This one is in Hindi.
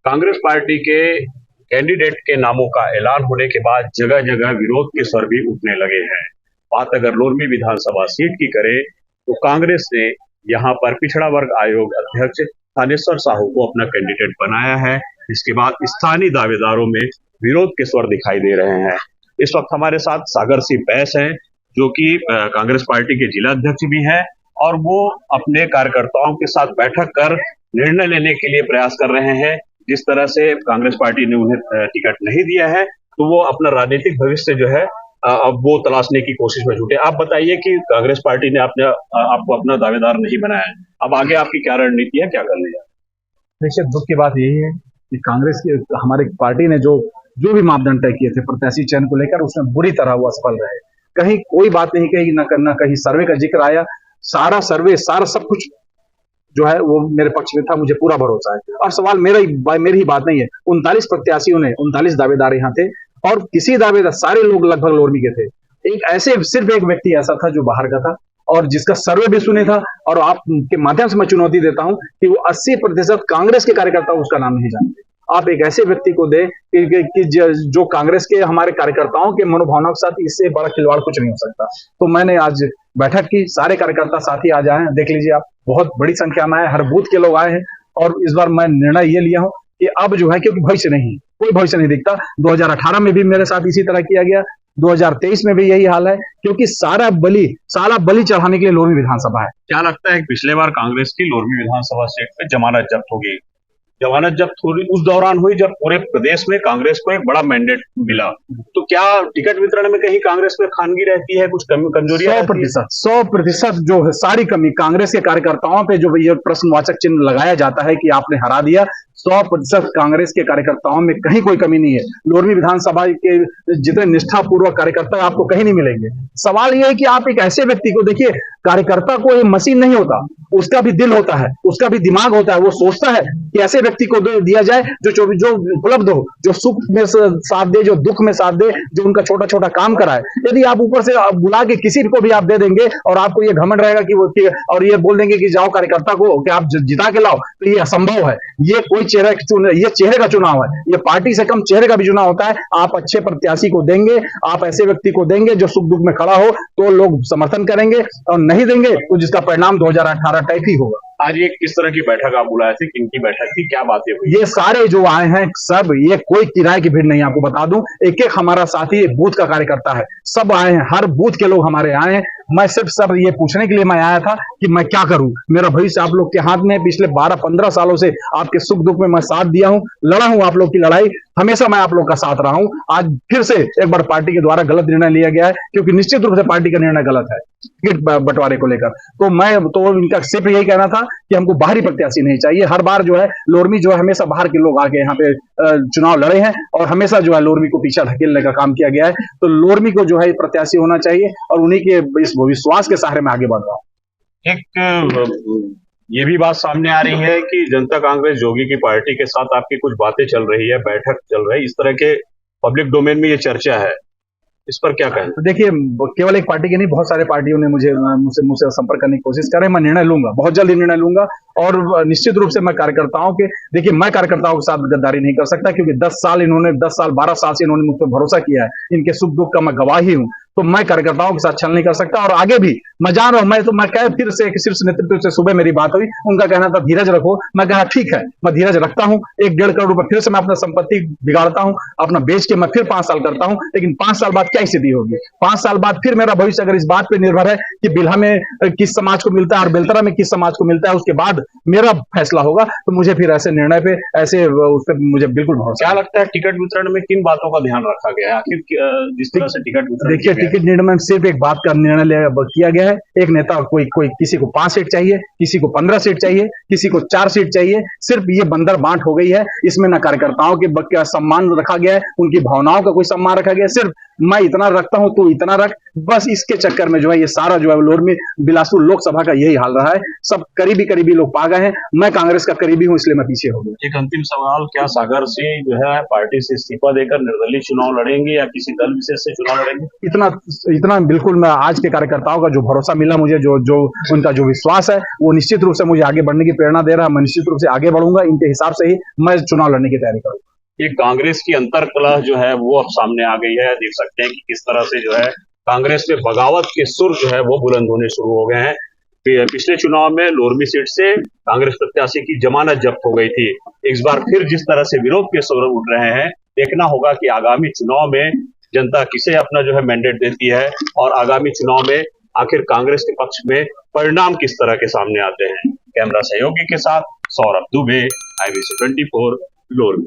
कांग्रेस पार्टी के कैंडिडेट के नामों का ऐलान होने के बाद जगह जगह विरोध के स्वर भी उठने लगे हैं। बात अगर लोरमी विधानसभा सीट की करें तो कांग्रेस ने यहां पर पिछड़ा वर्ग आयोग अध्यक्ष थानेश्वर साहू को अपना कैंडिडेट बनाया है। इसके बाद स्थानीय दावेदारों में विरोध के स्वर दिखाई दे रहे हैं। इस वक्त हमारे साथ सागर सिंह बैस हैं, जो कि कांग्रेस पार्टी के जिला अध्यक्ष भी हैं और वो अपने कार्यकर्ताओं के साथ बैठक कर निर्णय लेने के लिए प्रयास कर रहे हैं। जिस तरह से कांग्रेस पार्टी ने उन्हें टिकट नहीं दिया है तो वो अपना राजनीतिक भविष्य जो है अब वो तलाशने की कोशिश में जुटे। आप बताइए कि कांग्रेस पार्टी ने आपको अपना दावेदार नहीं बनाया है, अब आगे आपकी क्या रणनीति है, क्या करने जा? देखिए, दुख की बात यही है कि कांग्रेस की हमारी पार्टी ने जो भी मापदंड तय किए थे प्रत्याशी चयन को लेकर, उसमें बुरी तरह वो असफल रहे। कहीं कोई बात नहीं कही, न करना, कहीं सर्वे का जिक्र आया। सारा सर्वे, सारा सब कुछ जो है वो मेरे पक्ष में था, मुझे पूरा भरोसा है। और सवाल मेरी ही बात नहीं है। 39 प्रत्याशियों ने 39 दावेदार यहाँ थे और किसी दावेदार, सारे लोग लगभग लोरमी के थे। सिर्फ एक व्यक्ति ऐसा था जो बाहर का था और जिसका सर्वे भी सुने था। और आपके माध्यम से मैं चुनौती देता हूं कि वो 80% कांग्रेस के कार्यकर्ता उसका नाम नहीं जानते। आप एक ऐसे व्यक्ति को दे कि जो कांग्रेस के हमारे कार्यकर्ताओं के मनोभावनाओं के साथ, इससे बड़ा खिलवाड़ कुछ नहीं हो सकता। तो मैंने आज बैठक की, सारे कार्यकर्ता साथी आज आए हैं, देख लीजिए आप, बहुत बड़ी संख्या में आए, हर बूथ के लोग आए हैं। और इस बार मैं निर्णय ये लिया हूं कि अब जो है, क्योंकि भविष्य नहीं, कोई भविष्य नहीं दिखता। 2018 में भी मेरे साथ इसी तरह किया गया, 2023 में भी यही हाल है, क्योंकि सारा बलि चढ़ाने के लिए लोरमी विधानसभा है। क्या लगता है कि पिछले बार कांग्रेस की लोरमी विधानसभा सीट पे जमानत जब्त होगी? जमानत जब्त थोड़ी उस दौरान हुई जब पूरे प्रदेश में कांग्रेस को एक बड़ा मैंडेट मिला। तो क्या टिकट वितरण में कहीं कांग्रेस में खानगी रहती है, कुछ कमजोरियां? 100% जो है सारी कमी कांग्रेस के कार्यकर्ताओं पे जो ये प्रश्नवाचक चिन्ह लगाया जाता है कि आपने हरा दिया, 100% कांग्रेस के कार्यकर्ताओं में कहीं कोई कमी नहीं है। लोरमी विधानसभा के जितने निष्ठापूर्वक कार्यकर्ता आपको कहीं नहीं मिलेंगे। सवाल यह है कि आप एक ऐसे व्यक्ति को देखिए, कार्यकर्ता को ये मशीन नहीं होता, उसका भी दिल होता है, उसका भी दिमाग होता है। वो सोचता है कि ऐसे व्यक्ति को दिया जाए जो उपलब्ध हो, जो सुख में साथ दे, जो दुख में साथ दे, जो उनका छोटा छोटा काम कराए। यदि आप ऊपर से बुला के किसी को भी आप दे देंगे और आपको ये घमंड रहेगा और ये बोल देंगे कि जाओ कार्यकर्ता को कि आप जिता के लाओ, तो ये असंभव है। ये कोई ये चेहरे का चुनाव है, ये पार्टी से कम चेहरे का भी चुनाव होता है। आप अच्छे प्रत्याशी को देंगे, आप ऐसे व्यक्ति को देंगे जो सुख दुख में खड़ा हो, तो लोग समर्थन करेंगे, और नहीं देंगे तो जिसका परिणाम 2018 टाइप ही होगा। आज ये किस तरह की बैठक आप बुलाए थे, किनकी बैठक थी, क्या बातें हुई? ये सारे जो आए हैं सब, ये कोई किराए की भीड़ नहीं, आपको बता दूं। एक एक हमारा साथी बूथ का कार्यकर्ता है, सब आए हैं, हर बूथ के लोग हमारे आए हैं। मैं सिर्फ सर ये पूछने के लिए मैं आया था कि मैं क्या करूं, मेरा भविष्य आप लोग के हाथ में। पिछले 12-15 सालों से आपके सुख दुख में मैं साथ दिया हूं, लड़ा हूं आप लोग की लड़ाई, हमेशा मैं आप लोग का साथ रहा हूं। आज फिर से एक बार पार्टी के द्वारा गलत निर्णय लिया गया है, क्योंकि निश्चित रूप से पार्टी का निर्णय गलत है टिकट बंटवारे को लेकर। तो इनका सिर्फ यही कहना था कि हमको बाहरी प्रत्याशी नहीं चाहिए। हर बार जो है लोरमी जो है, हमेशा बाहर के लोग आके यहाँ पे चुनाव लड़े हैं और हमेशा जो है लोरमी को पीछे ढकेलने का काम किया गया है। तो लोरमी को जो है प्रत्याशी होना चाहिए और उन्हीं के इस विश्वास के सहारे में आगे बढ़ रहा हूं। एक ये भी बात सामने आ रही है कि जनता कांग्रेस जोगी की पार्टी के साथ आपकी कुछ बातें चल रही है, बैठक चल रही है, इस तरह के पब्लिक डोमेन में ये चर्चा है, इस पर क्या कहें? तो देखिए, केवल एक पार्टी की नहीं, बहुत सारे पार्टियों ने मुझसे संपर्क करने की कोशिश कर रहे हैं। मैं निर्णय लूंगा, बहुत जल्द निर्णय लूंगा। और निश्चित रूप से मैं कार्यकर्ताओं के, देखिए मैं कार्यकर्ताओं के साथ गद्दारी नहीं कर सकता, क्योंकि 10 साल 12 साल से इन्होंने मुझ पर भरोसा किया है, इनके सुख दुख का मैं गवाही हूं। तो मैं कार्यकर्ताओं के साथ छल नहीं कर सकता। और आगे भी मैं जान रहा हूं, मैं कह फिर से शीर्ष नेतृत्व से सुबह मेरी बात हुई, उनका कहना था धीरज रखो। मैं कहा ठीक है, मैं धीरज रखता हूं। 1-1.5 करोड़ रुपए फिर से मैं अपना संपत्ति बिगाड़ता हूं, अपना बेच के मैं फिर 5 साल करता हूं। लेकिन 5 साल बाद क्या स्थिति होगी? 5 साल बाद फिर मेरा भविष्य अगर इस बात पर निर्भर है कि बिल्हा में किस समाज को मिलता है और बेलतरा में किस समाज को मिलता है, उसके बाद मेरा फैसला होगा, तो मुझे फिर ऐसे निर्णय पे, ऐसे उस पर मुझे बिल्कुल भरोसा। क्या लगता है टिकट वितरण में किन बातों का ध्यान रखा गया है? आखिर जिस तरह से टिकट वितरण, देखिए टिकट निर्णय में सिर्फ एक बात का निर्णय किया गया है। एक नेता कोई किसी को 5 सीट चाहिए, किसी को 15 सीट चाहिए, किसी को 4 सीट चाहिए। सिर्फ ये बंदर बांट हो गई है। इसमें न कार्यकर्ताओं के सम्मान रखा गया है, उनकी भावनाओं का कोई सम्मान रखा गया है। सिर्फ मैं इतना रखता हूं तू इतना रख, बस इसके चक्कर में जो है ये सारा जो है लोरमी बिलासपुर लोकसभा का यही हाल रहा है। सब करीबी लोग पा गए हैं। मैं कांग्रेस का करीबी हूं, इसलिए मैं पीछे हो गया। एक अंतिम सवाल, क्या सागर से जो है पार्टी से इस्तीफा देकर निर्दलीय चुनाव लड़ेंगे या किसी दल विशेष से चुनाव लड़ेंगे? इतना बिल्कुल, मैं आज के कार्यकर्ताओं का जो भरोसा मिला मुझे, जो उनका जो विश्वास है, वो निश्चित रूप से मुझे आगे बढ़ने की प्रेरणा दे रहा है। मैं निश्चित रूप से आगे बढ़ूंगा, इनके हिसाब से ही मैं चुनाव लड़ने की तैयारी करूंगा। ये कांग्रेस की अंतर्कलह जो है वो अब सामने आ गई है। देख सकते हैं कि किस तरह से जो है कांग्रेस में बगावत के सुर जो है वो बुलंद होने शुरू हो गए हैं। पिछले चुनाव में लोरमी सीट से कांग्रेस प्रत्याशी की जमानत जब्त हो गई थी। इस बार फिर जिस तरह से विरोध के सुर उठ रहे हैं, देखना होगा कि आगामी चुनाव में जनता किसे अपना जो है मैंडेट देती है और आगामी चुनाव में आखिर कांग्रेस के पक्ष में परिणाम किस तरह के सामने आते हैं। कैमरा सहयोगी के साथ सौरभ दुबे, IBC 24, लोरमी।